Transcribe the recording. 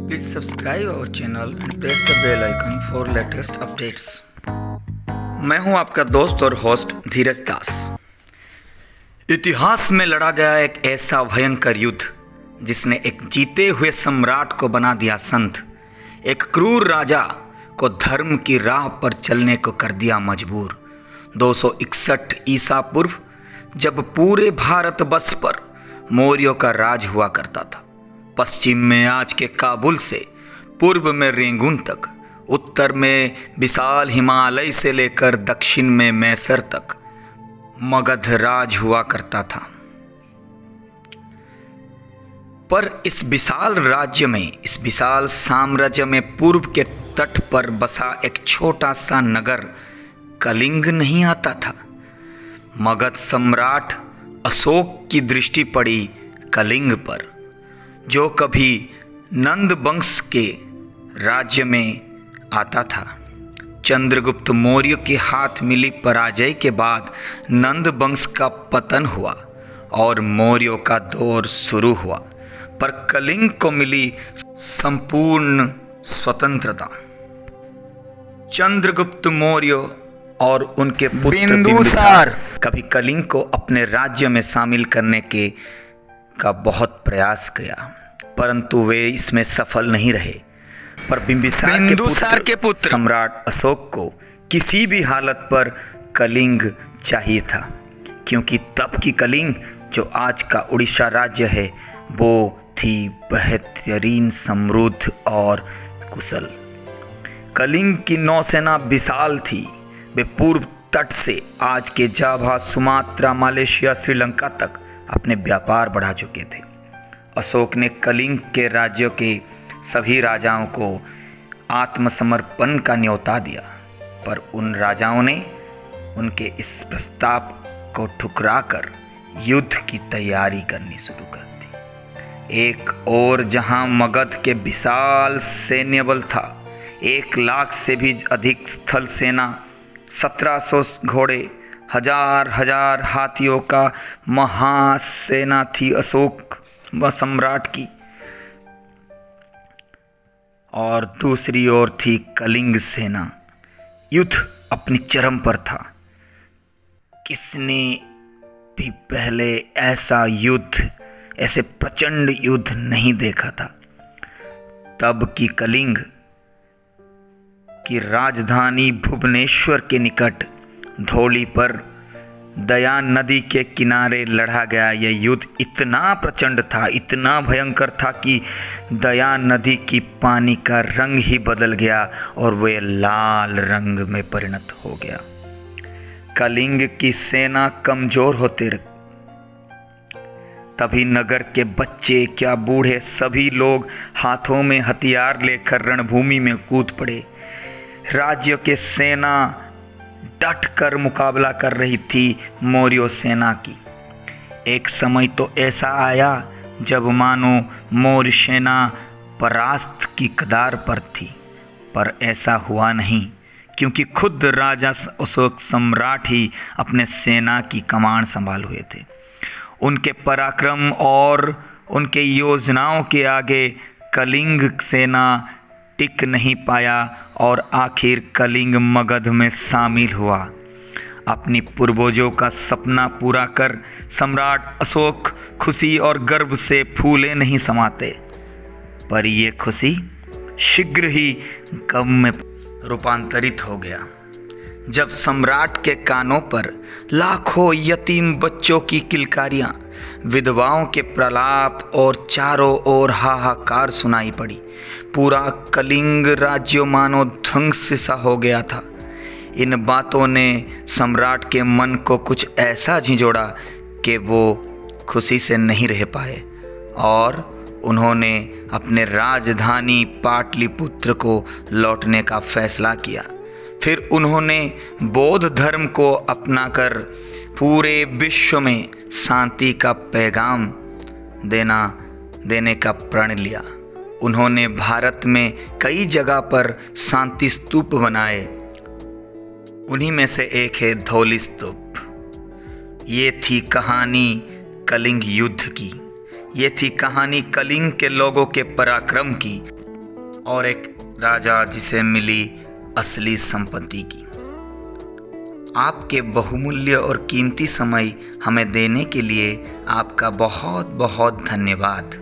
Please subscribe our channel and press the bell icon for latest updates. मैं हूं आपका दोस्त और होस्ट धीरज दास। इतिहास में लड़ा गया एक ऐसा भयंकर युद्ध जिसने एक जीते हुए सम्राट को बना दिया संत, एक क्रूर राजा को धर्म की राह पर चलने को कर दिया मजबूर। 261 ईसा पूर्व जब पूरे भारतवर्ष पर मौर्यों का राज हुआ करता था, पश्चिम में आज के काबुल से, पूर्व में रेंगून तक, उत्तर में विशाल हिमालय से लेकर दक्षिण में मैसर तक मगध राज हुआ करता था। पर इस विशाल राज्य में, इस विशाल साम्राज्य में पूर्व के तट पर बसा एक छोटा सा नगर कलिंग नहीं आता था। मगध सम्राट अशोक की दृष्टि पड़ी कलिंग पर, जो कभी नंद वंश के राज्य में आता था। चंद्रगुप्त मौर्य के हाथ मिली पराजय के बाद नंद वंश का पतन हुआ और मौर्यों का दौर शुरू हुआ, पर कलिंग को मिली संपूर्ण स्वतंत्रता। चंद्रगुप्त मौर्य और उनके पुत्र बिंदुसार कभी कलिंग को अपने राज्य में शामिल करने का बहुत प्रयास किया, परंतु वे इसमें सफल नहीं रहे। पर बिंदुसार के पुत्र सम्राट अशोक को किसी भी हालत पर कलिंग चाहिए था, क्योंकि तब की कलिंग, जो आज का उड़ीसा राज्य है, वो थी बेहतरीन, समृद्ध और कुशल। कलिंग की नौसेना विशाल थी। वे पूर्व तट से आज के जावा, सुमात्रा, मलेशिया, श्रीलंका तक अपने व्यापार बढ़ा चुके थे। अशोक ने कलिंग के राज्यों के सभी राजाओं को आत्मसमर्पण का न्योता दिया, पर उन राजाओं ने उनके इस प्रस्ताव को ठुकराकर युद्ध की तैयारी करनी शुरू कर दी। एक और जहां मगध के विशाल सैन्य बल था, 1 लाख से भी अधिक स्थल सेना, 1700 घोड़े, हजार हाथियों का महासेना थी अशोक व सम्राट की, और दूसरी ओर थी कलिंग सेना। युद्ध अपनी चरम पर था। किसने भी पहले ऐसा युद्ध, ऐसे प्रचंड युद्ध नहीं देखा था। तब की कलिंग की राजधानी भुवनेश्वर के निकट धौली पर दया नदी के किनारे लड़ा गया यह युद्ध इतना प्रचंड था, इतना भयंकर था कि दया नदी की पानी का रंग ही बदल गया और वह लाल रंग में परिणत हो गया। कलिंग की सेना कमजोर होते रही। तभी नगर के बच्चे क्या बूढ़े, सभी लोग हाथों में हथियार लेकर रणभूमि में कूद पड़े। राज्य के सेना डट कर मुकाबला कर रही थी मौर्य सेना की। एक समय तो ऐसा आया जब मानो मौर्य सेना परास्त की कगार पर थी, पर ऐसा हुआ नहीं, क्योंकि खुद राजा अशोक सम्राट ही अपने सेना की कमान संभाल हुए थे। उनके पराक्रम और उनके योजनाओं के आगे कलिंग सेना टिक नहीं पाया और आखिर कलिंग मगध में शामिल हुआ। अपनी पूर्वजों का सपना पूरा कर सम्राट अशोक खुशी और गर्व से फूले नहीं समाते, पर ये खुशी शीघ्र ही गम में रूपांतरित हो गया जब सम्राट के कानों पर लाखों यतीम बच्चों की किलकारियां, विधवाओं के प्रलाप और चारों ओर हाहाकार सुनाई पड़ी। पूरा कलिंग राज्य मानो ध्वंस सा हो गया था। इन बातों ने सम्राट के मन को कुछ ऐसा झिंझोड़ा कि वो खुशी से नहीं रह पाए और उन्होंने अपने राजधानी पाटलिपुत्र को लौटने का फैसला किया। फिर उन्होंने बौद्ध धर्म को अपनाकर पूरे विश्व में शांति का पैगाम देने का प्रण लिया। उन्होंने भारत में कई जगह पर शांति स्तूप बनाए। उन्हीं में से एक है धौली स्तूप। ये थी कहानी कलिंग युद्ध की। ये थी कहानी कलिंग के लोगों के पराक्रम की और एक राजा जिसे मिली असली संपत्ति की। आपके बहुमूल्य और कीमती समय हमें देने के लिए आपका बहुत बहुत धन्यवाद।